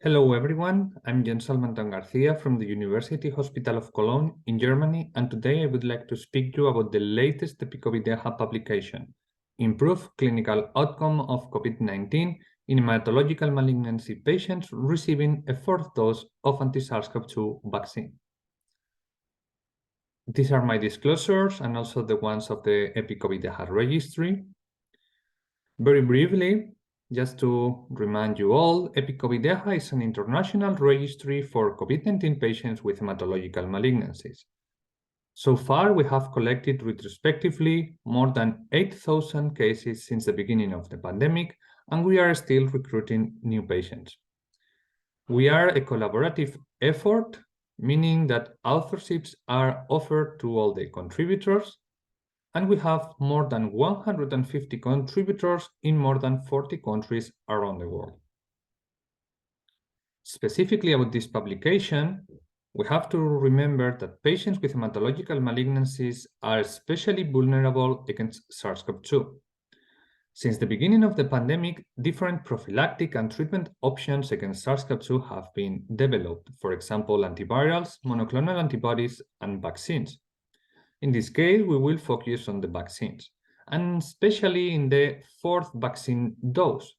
Hello everyone, I'm Jon Salmanton-García from the University Hospital of Cologne in Germany, and today I would like to speak to you about the latest EPICOVIDEHA publication, Improved Clinical Outcome of COVID-19 in Hematological Malignancy Patients Receiving a Fourth Dose of Anti-SARS-CoV-2 Vaccine. These are my disclosures and also the ones of the EPICOVIDEHA registry. Very briefly, just to remind you all, EPICOVIDEHA is an international registry for COVID-19 patients with hematological malignancies. So far, we have collected retrospectively more than 8,000 cases since the beginning of the pandemic, and we are still recruiting new patients. We are a collaborative effort, meaning that authorships are offered to all the contributors, and we have more than 150 contributors in more than 40 countries around the world. Specifically about this publication, we have to remember that patients with hematological malignancies are especially vulnerable against SARS-CoV-2. Since the beginning of the pandemic, different prophylactic and treatment options against SARS-CoV-2 have been developed, for example, antivirals, monoclonal antibodies, and vaccines. In this case, we will focus on the vaccines, and especially in the fourth vaccine dose.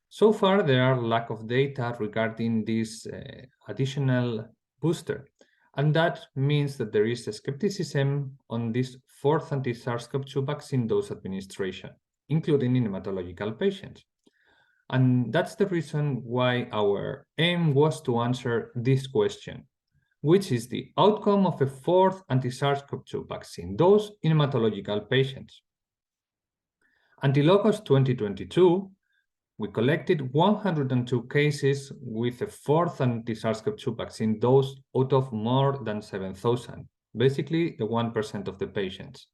So far, there are lack of data regarding this additional booster, and that means that there is a skepticism on this fourth anti-SARS-CoV-2 vaccine dose administration, including in hematological patients. And that's the reason why our aim was to answer this question: which is the outcome of a fourth anti-SARS-CoV-2 vaccine dose in hematological patients. Until August 2022, we collected 102 cases with a fourth anti-SARS-CoV-2 vaccine dose out of more than 7,000, basically the 1% of the patients.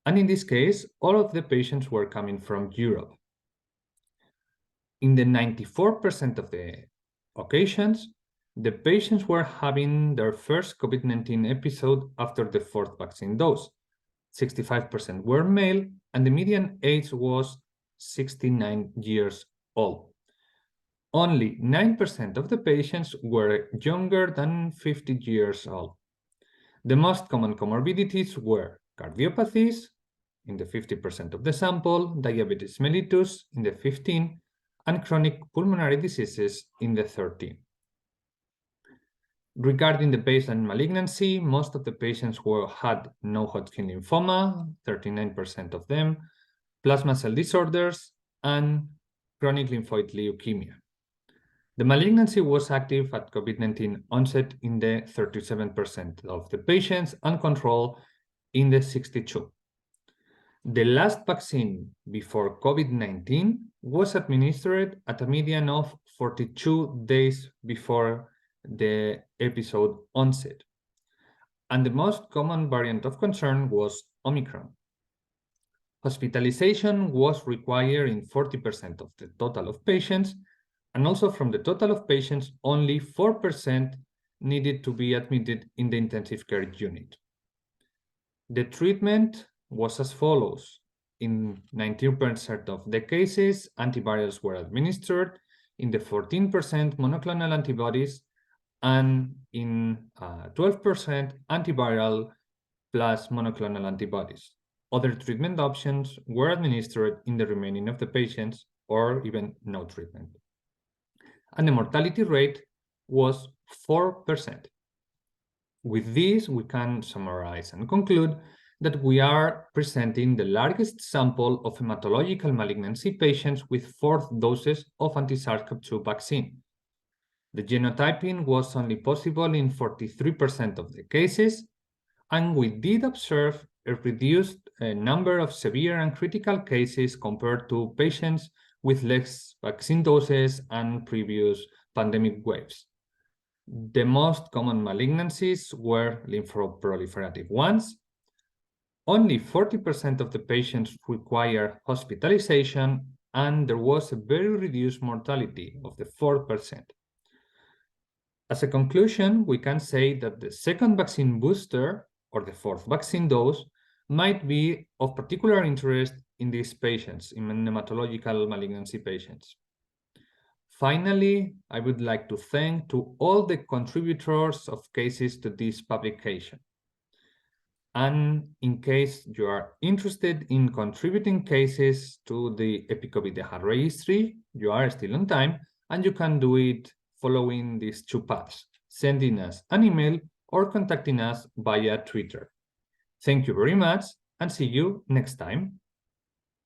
And in this case, all of the patients were coming from Europe. In the 94% of the occasions, the patients were having their first COVID-19 episode after the fourth vaccine dose. 65% were male, and the median age was 69 years old. Only 9% of the patients were younger than 50 years old. The most common comorbidities were cardiopathies in the 50% of the sample, diabetes mellitus in the 15%, and chronic pulmonary diseases in the 13%. Regarding the baseline malignancy, most of the patients had non-Hodgkin lymphoma, 39% of them, plasma cell disorders, and chronic lymphoid leukemia. The malignancy was active at COVID-19 onset in the 37% of the patients and control in the 62%. The last vaccine before COVID-19 was administered at a median of 42 days before the episode onset. And the most common variant of concern was Omicron. Hospitalization was required in 40% of the total of patients, and also from the total of patients, only 4% needed to be admitted in the intensive care unit. The treatment was as follows. In 19% of the cases, antivirals were administered, in the 14% monoclonal antibodies, and in 12% antiviral plus monoclonal antibodies. Other treatment options were administered in the remaining of the patients, or even no treatment. And the mortality rate was 4%. With this, we can summarize and conclude that we are presenting the largest sample of hematological malignancy patients with fourth doses of anti-SARS-CoV-2 vaccine. The genotyping was only possible in 43% of the cases, and we did observe a reduced number of severe and critical cases compared to patients with less vaccine doses and previous pandemic waves. The most common malignancies were lymphoproliferative ones. Only 40% of the patients require hospitalization, and there was a very reduced mortality of the 4%. As a conclusion, we can say that the second vaccine booster, or the fourth vaccine dose, might be of particular interest in these patients, in hematological malignancy patients. Finally, I would like to thank to all the contributors of cases to this publication. And in case you are interested in contributing cases to the EPICOVIDEHA registry, you are still on time, and you can do it following these two paths, sending us an email or contacting us via Twitter. Thank you very much, and see you next time.